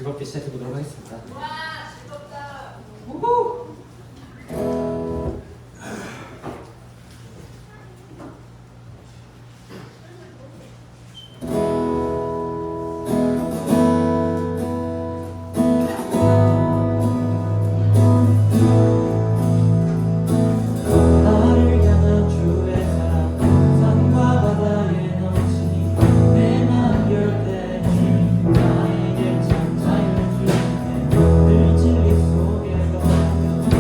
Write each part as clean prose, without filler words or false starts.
즐겁게 시작해 보도록 하겠습니다. 와 즐겁다. 우후! 나를 향한 주의 사랑 산과 바다에 넘치니 내 마음 열 때 주님 나에게 참 자유를 주시네 늘 진리 속에 걷는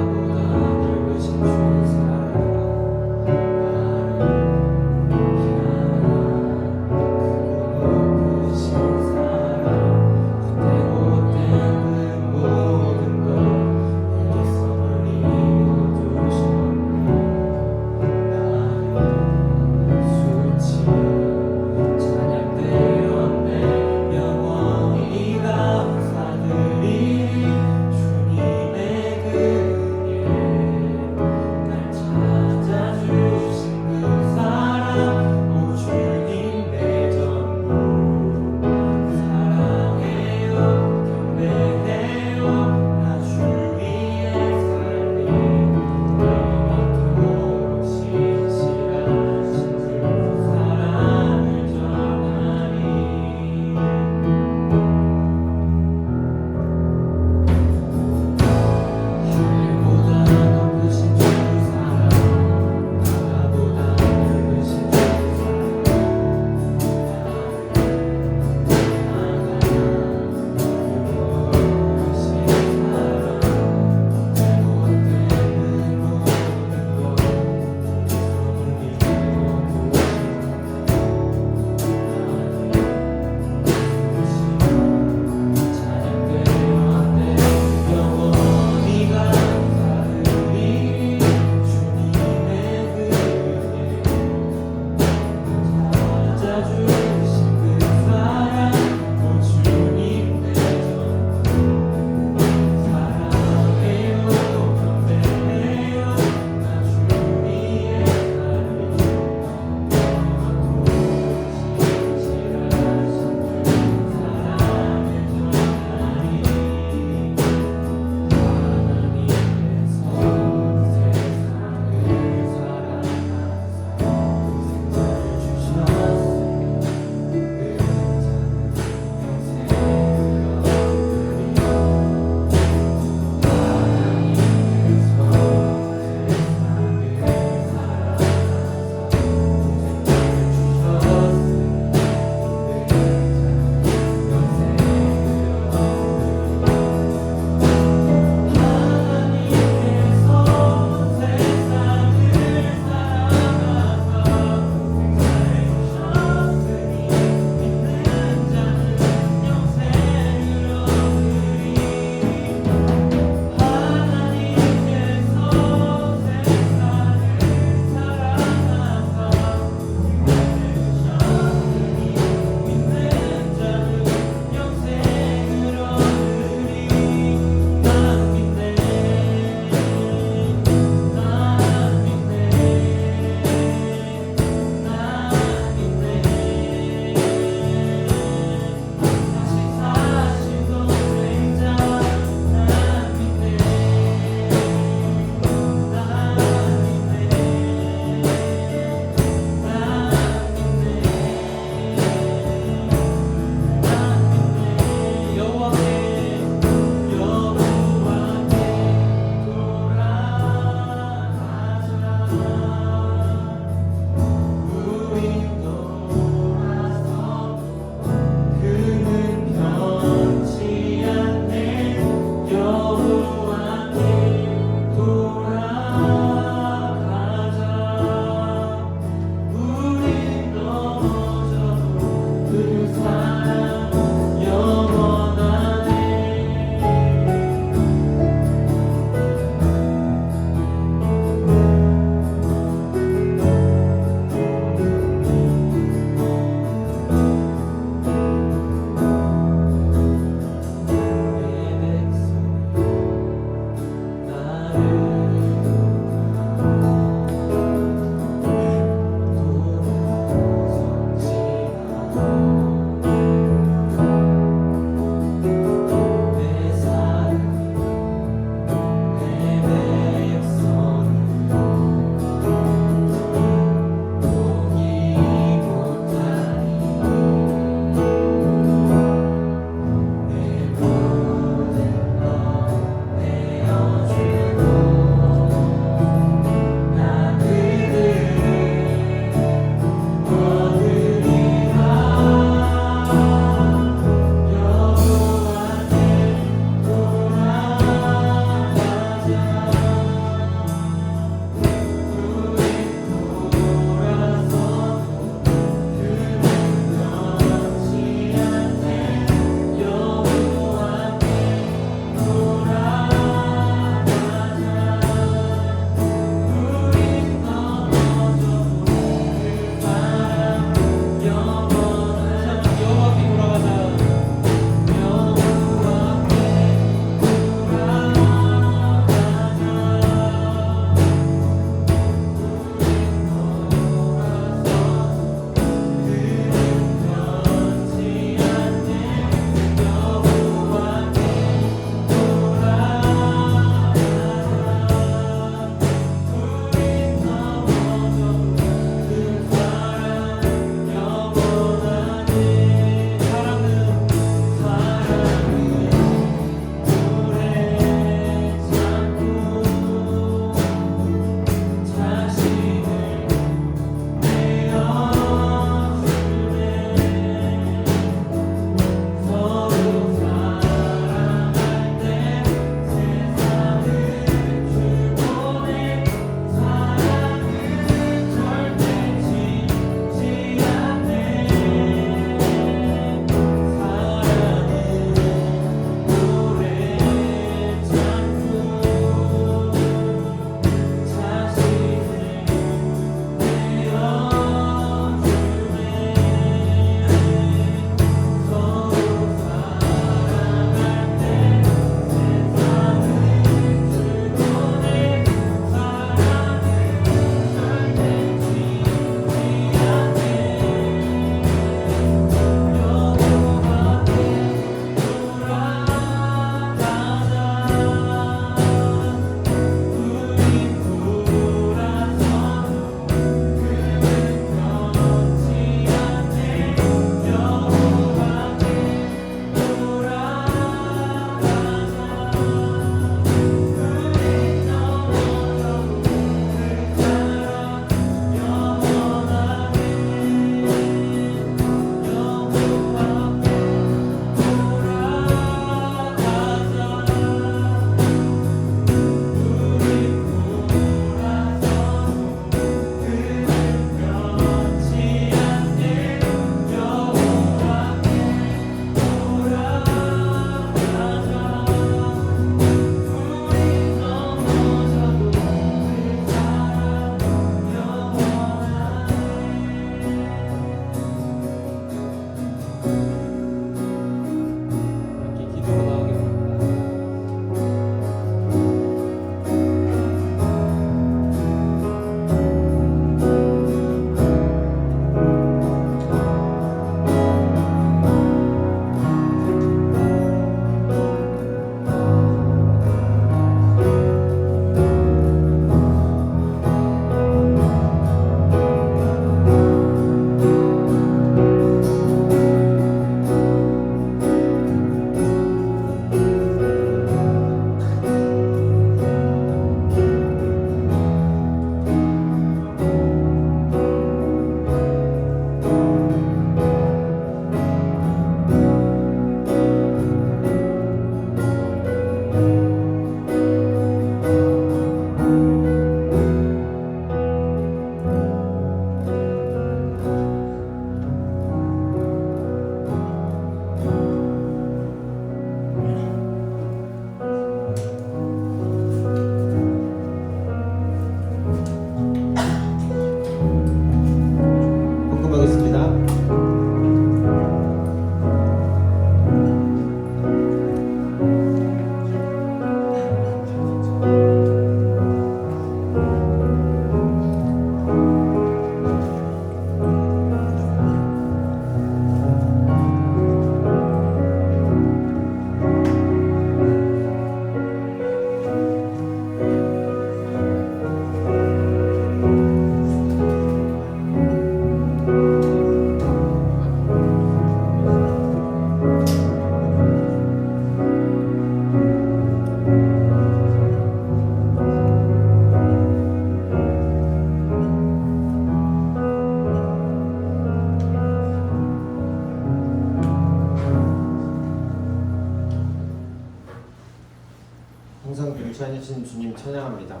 항상 괜찮으신 주님 찬양합니다.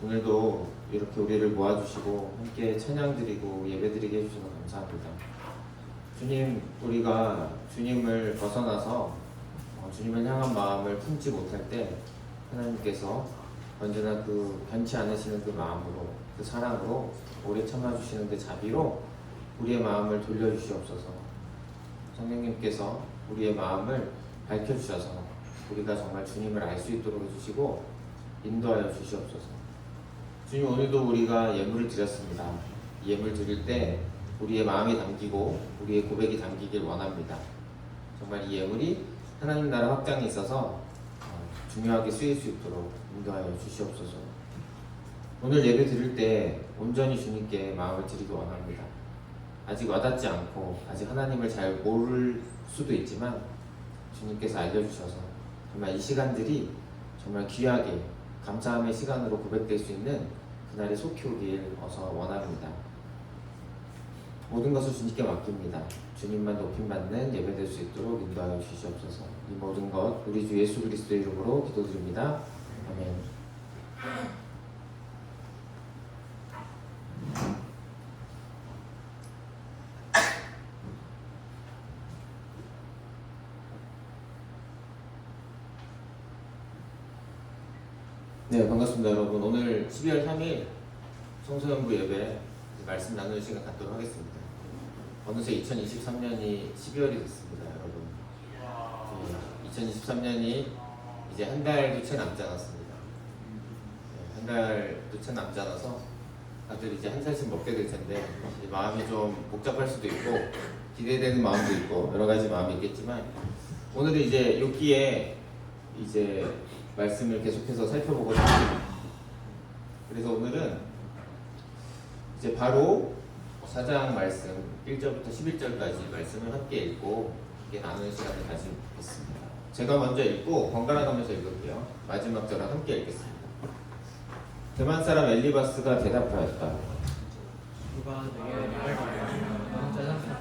오늘도 이렇게 우리를 모아주시고 함께 찬양드리고 예배드리게 해주셔서 감사합니다. 주님, 우리가 주님을 벗어나서 주님을 향한 마음을 품지 못할 때 하나님께서 언제나 그 변치 않으시는 그 마음으로, 그 사랑으로 오래 참아주시는 그 자비로 우리의 마음을 돌려주시옵소서. 성령님께서 우리의 마음을 밝혀주셔서 우리가 정말 주님을 알 수 있도록 해주시고 인도하여 주시옵소서. 주님, 오늘도 우리가 예물을 드렸습니다. 예물 드릴 때 우리의 마음이 담기고 우리의 고백이 담기길 원합니다. 정말 이 예물이 하나님 나라 확장에 있어서 중요하게 쓰일 수 있도록 인도하여 주시옵소서. 오늘 예배 드릴 때 온전히 주님께 마음을 드리기 원합니다. 아직 와닿지 않고 아직 하나님을 잘 모를 수도 있지만 주님께서 알려주셔서 정말 이 시간들이 정말 귀하게 감사함의 시간으로 고백될 수 있는 그날이 속히 오길 어서 원합니다. 모든 것을 주님께 맡깁니다. 주님만 높임받는 예배될 수 있도록 인도하여 주시옵소서. 이 모든 것 우리 주 예수 그리스도의 이름으로 기도드립니다. 아멘. 네, 반갑습니다 여러분. 오늘 12월 3일 청소년부 예배 말씀 나누는 시간 갖도록 하겠습니다. 어느새 2023년이 12월이 됐습니다 여러분. 2023년이 이제 한 달도 채 남지 않았습니다. 한 달도 채 남지 않아서 다들 이제 한 살씩 먹게 될 텐데 이제 마음이 좀 복잡할 수도 있고 기대되는 마음도 있고 여러 가지 마음이 있겠지만 오늘은 이제 욥기에 이제 말씀을 계속해서 살펴보고자 합니다. 그래서 오늘은 이제 바로 4장 말씀 1절부터 11절까지 말씀을 함께 읽고 함께 나누는 시간을 가지겠습니다. 제가 먼저 읽고 번갈아 가면서 읽을게요. 마지막 절은 함께 읽겠습니다. 대만 사람 엘리바스가 대답하였다. 누가 내게 말을 말하면 너는 짜장면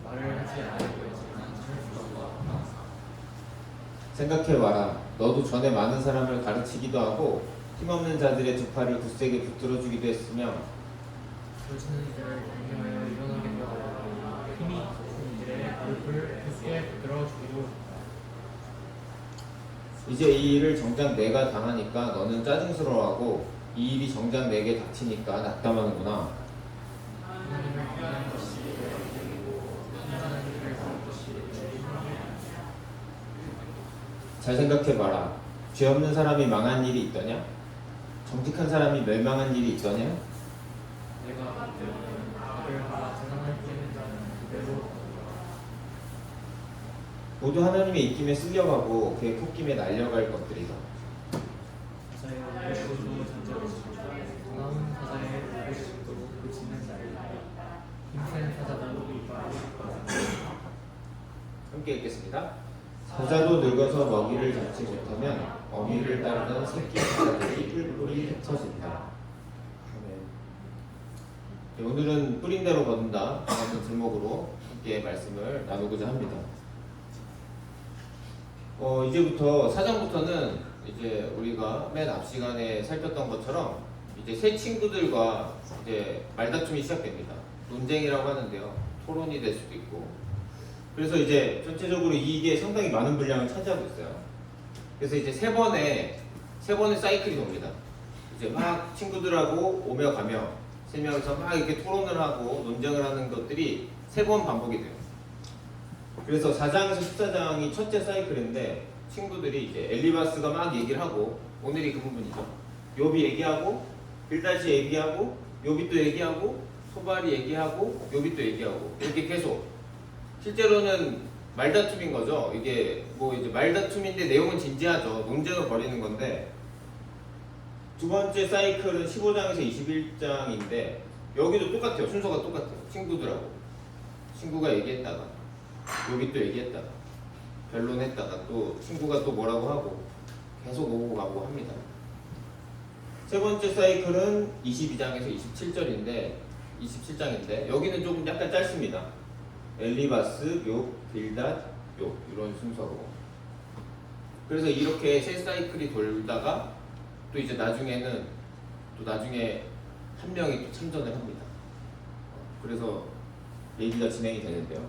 말을 하지 않고 생각해봐라. 너도 전에 많은 사람을 가르치기도 하고 힘없는 자들의 두 팔을 굳세게 붙들어주기도 했으며 그치는 이들을 경계하여 일어나게 하고 힘이 있는 이들의 무릎을 굳게 붙들어주기도 이제 이 일을 정작 내가 당하니까 너는 짜증스러워하고 이 일이 정작 내게 닥치니까 낙담하는구나. 하나님을 위한 것이 하나님을 위한 것이 잘 생각해봐라. 죄 없는 사람이 망한 일이 있더냐? 정직한 사람이 멸망한 일이 있더냐? 내가 그들 하나 재산할 때는 자는 그대로 모두 하나님의 입김에 쓸려가고 그의 콧김에 날려갈 것들이다. 사자의 오고시도 잔재로시고 나온 사자의 오고시도 그치는 자리 힘센 사자도 함께 읽겠습니다. 사자도 늙어서 먹이를 잡지 못하면 어미를 따르던 새끼 사자들이 뿔뿔이 흩어진다. 네, 오늘은 뿌린 대로 거둔다 라는 제목으로 함께 말씀을 나누고자 합니다. 이제부터 4장부터는 이제 우리가 맨 앞 시간에 살폈던 것처럼 이제 새 친구들과 이제 말다툼이 시작됩니다. 논쟁이라고 하는데요. 토론이 될 수도 있고. 그래서 이제 전체적으로 이게 상당히 많은 분량을 차지하고 있어요. 그래서 이제 세 번의 사이클이 돕니다. 이제 막 친구들하고 오며 가며 세 명이서 막 이렇게 토론을 하고 논쟁을 하는 것들이 3번 반복이 돼요. 그래서 4장에서 14장이 첫째 사이클인데 친구들이 이제 엘리바스가 막 얘기를 하고 오늘이 그 부분이죠. 욥이 얘기하고 빌닷이 얘기하고 욥이 또 얘기하고 소발이 얘기하고 욥이 또 얘기하고 이렇게 계속 실제로는 말다툼인 거죠. 이게 뭐 이제 말다툼인데 내용은 진지하죠. 논쟁을 벌이는 건데 두 번째 사이클은 15장에서 21장인데 여기도 똑같아요. 순서가 똑같아요. 친구들하고 친구가 얘기했다가 욥이 또 얘기했다가 변론했다가 또 친구가 또 뭐라고 하고 계속 오고 가고 합니다. 세 번째 사이클은 22장에서 27장인데 여기는 조금 약간 짧습니다. 엘리바스, 욥, 빌닷, 욥 이런 순서로 그래서 이렇게 세 사이클이 돌다가 또 이제 나중에 한 명이 또 참전을 합니다. 그래서 얘기가 진행이 되는데요.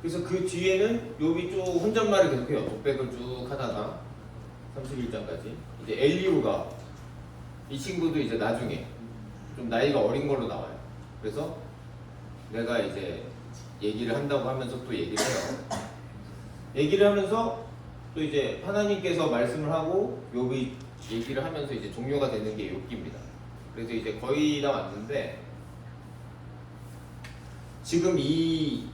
그래서 그 뒤에는 욥이 쭉 혼잣말을 계속해요. 독백을 쭉 하다가 31장까지 이제 엘리후가 이 친구도 이제 나중에 좀 나이가 어린 걸로 나와요. 그래서 내가 이제 얘기를 한다고 하면서 또 얘기를 해요. 얘기를 하면서 또 이제 하나님께서 말씀을 하고 욥이 얘기를 하면서 이제 종료가 되는 게 욥기입니다. 그래서 이제 거의 다 왔는데 지금 이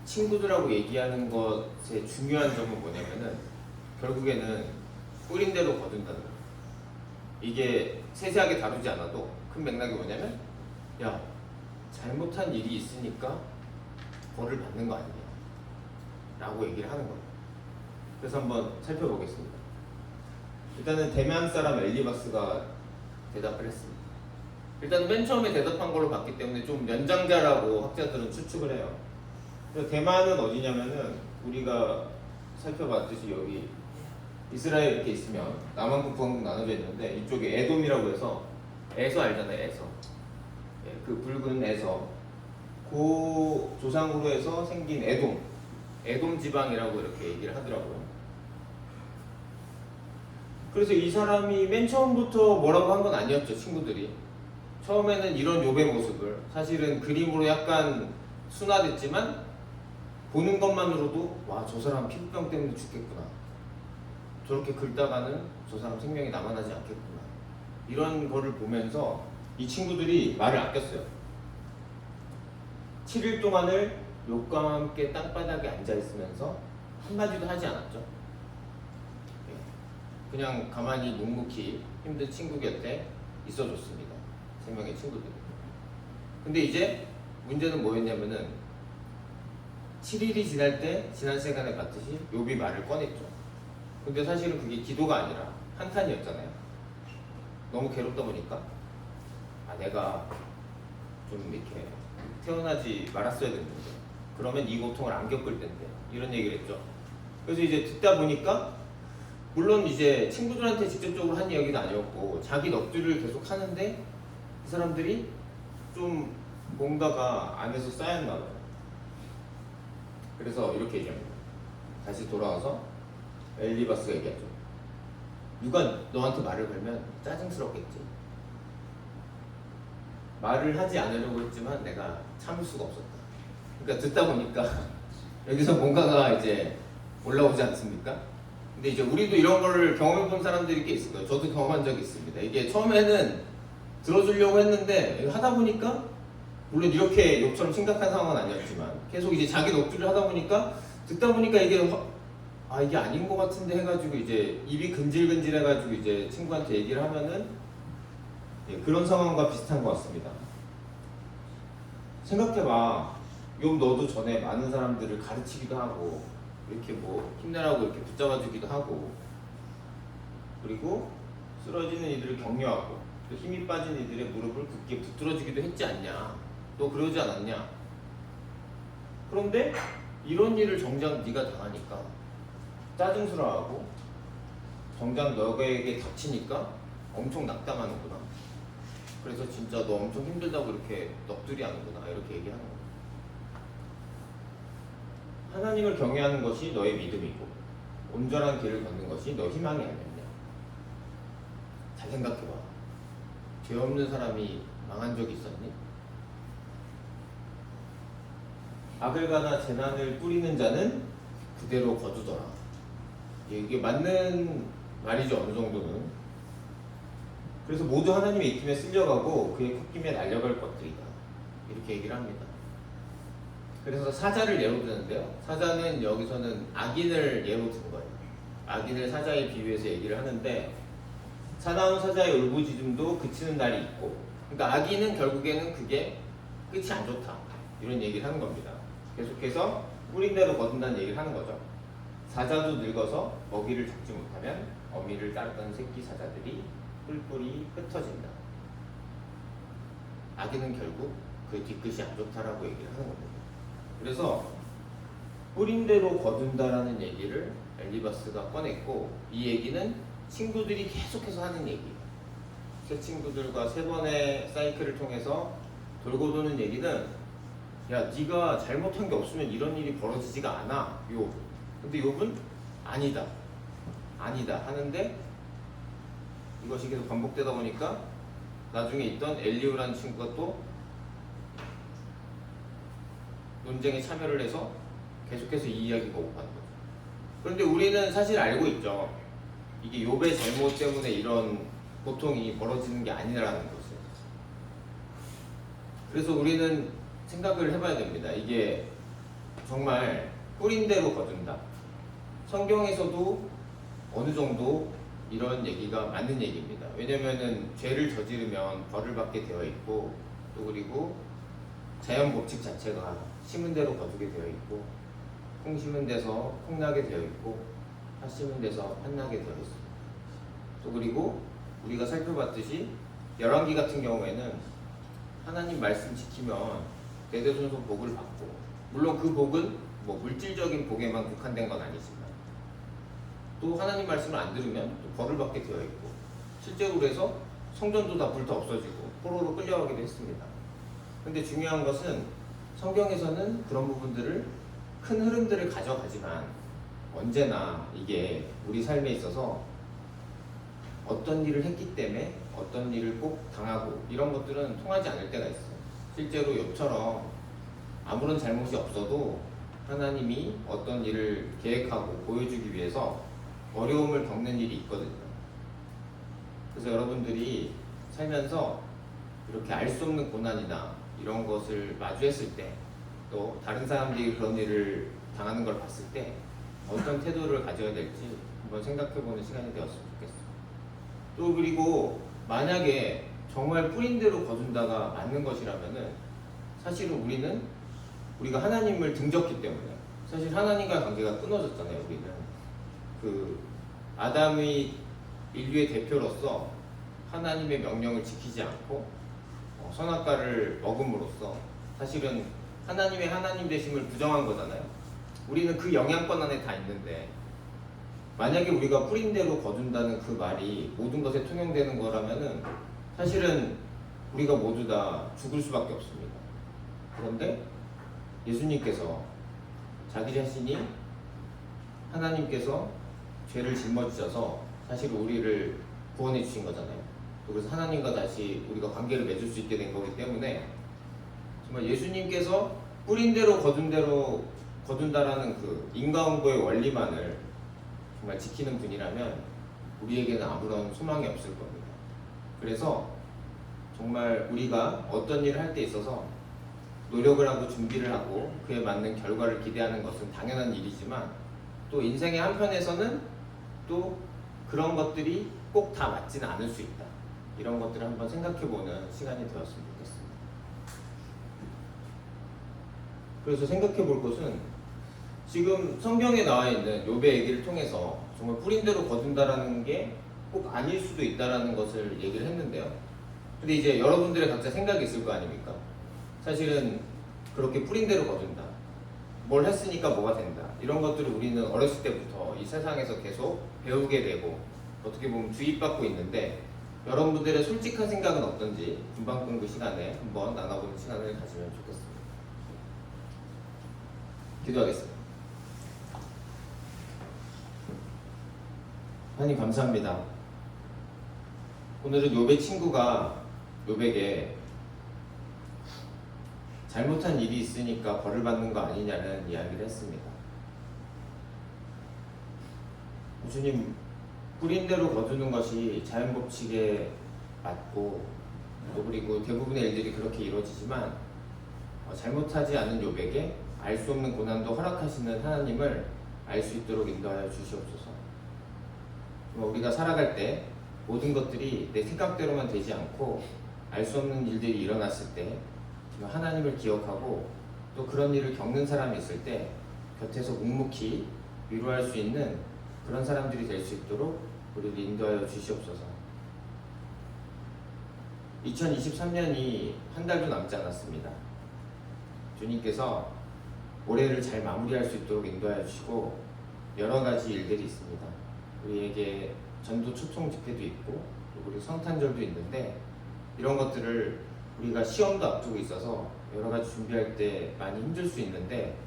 친구들하고 얘기하는 것의 중요한 점은 뭐냐면은 결국에는 뿌린 대로 거둔다는 거예요. 이게 세세하게 다루지 않아도 큰 맥락이 뭐냐면 야 잘못한 일이 있으니까 벌을 받는 거 아니냐 라고 얘기를 하는 거예요. 그래서 한번 살펴보겠습니다. 일단은 대만 사람 엘리바스가 대답을 했습니다. 일단 맨 처음에 대답한 걸로 봤기 때문에 좀 연장자라고 학자들은 추측을 해요. 그래서 대만은 어디냐면은 우리가 살펴봤듯이 여기 이스라엘 이렇게 있으면 남한국 북한국 나눠져 있는데 이쪽에 에돔이라고 해서 에서 알잖아요. 에서 그 붉은 에서 그 조상으로 해서 생긴 에돔 지방이라고 이렇게 얘기를 하더라고요. 그래서 이 사람이 맨 처음부터 뭐라고 한 건 아니었죠. 친구들이 처음에는 이런 욥의 모습을 사실은 그림으로 약간 순화됐지만 보는 것만으로도 와 저 사람 피부병 때문에 죽겠구나, 저렇게 긁다가는 저 사람 생명이 남아나지 않겠구나, 이런 거를 보면서 이 친구들이 말을 아꼈어요. 7일 동안을 욥과 함께 땅바닥에 앉아있으면서 한마디도 하지 않았죠. 그냥 가만히 묵묵히 힘든 친구 곁에 있어줬습니다. 3명의 친구들이. 근데 이제 문제는 뭐였냐면은 7일이 지날 때 지난 시간에 봤듯이 욥이 말을 꺼냈죠. 근데 사실은 그게 기도가 아니라 한탄이었잖아요. 너무 괴롭다 보니까 내가 좀 이렇게 태어나지 말았어야 됐는데, 그러면 이 고통을 안 겪을 텐데, 이런 얘기를 했죠. 그래서 이제 듣다 보니까 물론 이제 친구들한테 직접적으로 한 이야기가 아니었고 자기 넋두리를 계속 하는데 이 사람들이 좀 뭔가가 안에서 쌓였나 봐요. 그래서 이렇게 얘기합니다. 다시 돌아와서 엘리바스가 얘기하죠. 누가 너한테 말을 걸면 짜증스럽겠지. 말을 하지 않으려고 했지만 내가 참을 수가 없었다. 그러니까 듣다 보니까 여기서 뭔가가 이제 올라오지 않습니까? 근데 이제 우리도 이런 거를 경험해 본 사람들이 꽤 있을 거예요. 저도 경험한 적이 있습니다. 이게 처음에는 들어주려고 했는데 하다 보니까 물론 이렇게 욕처럼 심각한 상황은 아니었지만 계속 이제 자기 넋두리를 하다 보니까 듣다 보니까 이게 이게 아닌 것 같은데 해가지고 이제 입이 근질근질 해가지고 이제 친구한테 얘기를 하면은 그런 상황과 비슷한 것 같습니다. 생각해봐. 욥 너도 전에 많은 사람들을 가르치기도 하고 이렇게 뭐 힘내라고 이렇게 붙잡아주기도 하고, 그리고 쓰러지는 이들을 격려하고 또 힘이 빠진 이들의 무릎을 굳게 붙들어주기도 했지 않냐? 너 그러지 않았냐? 그런데 이런 일을 정작 네가 당하니까 짜증스러워하고 정작 너에게 닥치니까 엄청 낙담하는구나. 그래서 진짜 너 엄청 힘들다고 이렇게 넋두리 하는구나, 이렇게 얘기하는 거야. 하나님을 경외하는 것이 너의 믿음이고 온전한 길을 걷는 것이 너 희망이 아니었냐. 잘 생각해봐. 죄 없는 사람이 망한 적이 있었니? 악을 가나 재난을 뿌리는 자는 그대로 거두더라. 이게 맞는 말이죠, 어느 정도는. 그래서 모두 하나님의 입김에 쓸려가고 그의 콧김에 날려갈 것들이다, 이렇게 얘기를 합니다. 그래서 사자를 예로 드는데요, 사자는 여기서는 악인을 예로 든 거예요. 악인을 사자에 비유해서 얘기를 하는데, 사나운 사자의 울부짖음도 그치는 날이 있고, 그러니까 악인은 결국에는 그게 끝이 안 좋다, 이런 얘기를 하는 겁니다. 계속해서 뿌린 대로 거둔다는 얘기를 하는 거죠. 사자도 늙어서 먹이를 잡지 못하면 어미를 따르던 새끼 사자들이 뿔뿔이 흩어진다. 악인은 결국 그 뒤끝이 안 좋다라고 얘기를 하는 겁니다. 그래서 뿌린 대로 거둔다라는 얘기를 엘리바스가 꺼냈고, 이 얘기는 친구들이 계속해서 하는 얘기예요. 새 친구들과 세 번의 사이클을 통해서 돌고 도는 얘기는, 야, 네가 잘못한 게 없으면 이런 일이 벌어지지가 않아, 욥. 근데 욥은 아니다 하는데, 이것이 계속 반복되다 보니까 나중에 있던 엘리우라는 친구가 또 논쟁에 참여를 해서 계속해서 이 이야기가 오가는 거죠. 그런데 우리는 사실 알고 있죠. 이게 욥의 잘못 때문에 이런 고통이 벌어지는 게 아니라는 것을. 그래서 우리는 생각을 해봐야 됩니다. 이게 정말 뿌린 대로 거둔다. 성경에서도 어느 정도 이런 얘기가 맞는 얘기입니다. 왜냐면은 죄를 저지르면 벌을 받게 되어 있고, 또 그리고 자연 법칙 자체가 심은 대로 거두게 되어 있고, 콩 심은 데서 콩 나게 되어 있고, 팥 심은 데서 팥 나게 되어 있습니다. 또 그리고 우리가 살펴봤듯이 열왕기 같은 경우에는 하나님 말씀 지키면 대대손손 복을 받고, 물론 그 복은 뭐 물질적인 복에만 국한된 건 아니지만, 또 하나님 말씀을 안 들으면 또 벌을 받게 되어 있고, 실제로 그래서 성전도 다 불타 없어지고 포로로 끌려가기도 했습니다. 근데 중요한 것은 성경에서는 그런 부분들을, 큰 흐름들을 가져가지만 언제나 이게 우리 삶에 있어서 어떤 일을 했기 때문에 어떤 일을 꼭 당하고 이런 것들은 통하지 않을 때가 있어요. 실제로 욥처럼 아무런 잘못이 없어도 하나님이 어떤 일을 계획하고 보여주기 위해서 어려움을 겪는 일이 있거든요. 그래서 여러분들이 살면서 이렇게 알 수 없는 고난이나 이런 것을 마주했을 때, 또 다른 사람들이 그런 일을 당하는 걸 봤을 때 어떤 태도를 가져야 될지 한번 생각해보는 시간이 되었으면 좋겠어요. 또 그리고 만약에 정말 뿌린 대로 거둔다가 맞는 것이라면은, 사실은 우리가 하나님을 등졌기 때문에, 사실 하나님과 관계가 끊어졌잖아요. 우리는 그 아담의 인류의 대표로서 하나님의 명령을 지키지 않고 선악과를 먹음으로써 사실은 하나님의 하나님 되심을 부정한 거잖아요. 우리는 그 영향권 안에 다 있는데, 만약에 우리가 뿌린 대로 거둔다는 그 말이 모든 것에 통용되는 거라면은 사실은 우리가 모두 다 죽을 수밖에 없습니다. 그런데 예수님께서 자기 자신이, 하나님께서 죄를 짊어지셔서 사실 우리를 구원해 주신 거잖아요. 그래서 하나님과 다시 우리가 관계를 맺을 수 있게 된 거기 때문에, 정말 예수님께서 뿌린 대로 거둔다라는 그 인과응보의 원리만을 정말 지키는 분이라면 우리에게는 아무런 소망이 없을 겁니다. 그래서 정말 우리가 어떤 일을 할 때 있어서 노력을 하고 준비를 하고 그에 맞는 결과를 기대하는 것은 당연한 일이지만, 또 인생의 한편에서는 또 그런 것들이 꼭 다 맞지는 않을 수 있다. 이런 것들을 한번 생각해보는 시간이 되었으면 좋겠습니다. 그래서 생각해볼 것은, 지금 성경에 나와 있는 욥의 얘기를 통해서 정말 뿌린 대로 거둔다라는 게 꼭 아닐 수도 있다라는 것을 얘기를 했는데요. 근데 이제 여러분들의 각자 생각이 있을 거 아닙니까? 사실은 그렇게 뿌린 대로 거둔다, 뭘 했으니까 뭐가 된다, 이런 것들을 우리는 어렸을 때부터 이 세상에서 계속 배우게 되고 어떻게 보면 주입받고 있는데, 여러분들의 솔직한 생각은 어떤지 분방 공부 시간에 한번 나눠보는 시간을 가지면 좋겠습니다. 기도하겠습니다. 하나님 감사합니다. 오늘은 욥의 친구가 욥에게 잘못한 일이 있으니까 벌을 받는 거 아니냐는 이야기를 했습니다. 주님, 뿌린 대로 거두는 것이 자연 법칙에 맞고, 또 그리고 대부분의 일들이 그렇게 이루어지지만, 잘못하지 않은 욥에게 알 수 없는 고난도 허락하시는 하나님을 알 수 있도록 인도하여 주시옵소서. 우리가 살아갈 때 모든 것들이 내 생각대로만 되지 않고 알 수 없는 일들이 일어났을 때 하나님을 기억하고, 또 그런 일을 겪는 사람이 있을 때 곁에서 묵묵히 위로할 수 있는 그런 사람들이 될 수 있도록 우리를 인도하여 주시옵소서. 2023년이 한 달도 남지 않았습니다. 주님께서 올해를 잘 마무리할 수 있도록 인도하여 주시고 여러 가지 일들이 있습니다. 우리에게 전도 초청 집회도 있고 또 그리고 성탄절도 있는데 이런 것들을 우리가 시험도 앞두고 있어서 여러 가지 준비할 때 많이 힘들 수 있는데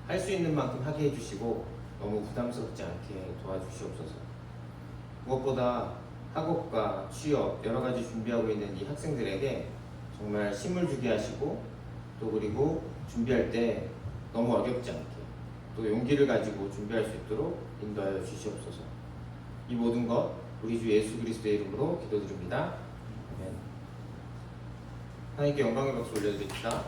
할 수 있는 만큼 하게 해주시고 너무 부담스럽지 않게 도와주시옵소서. 무엇보다 학업과 취업 여러 가지 준비하고 있는 이 학생들에게 정말 힘을 주게 하시고 또 그리고 준비할 때 너무 어렵지 않게 또 용기를 가지고 준비할 수 있도록 인도하여 주시옵소서. 이 모든 것 우리 주 예수 그리스도의 이름으로 기도드립니다. 아멘. 하나님께 영광의 박수 올려드립니다.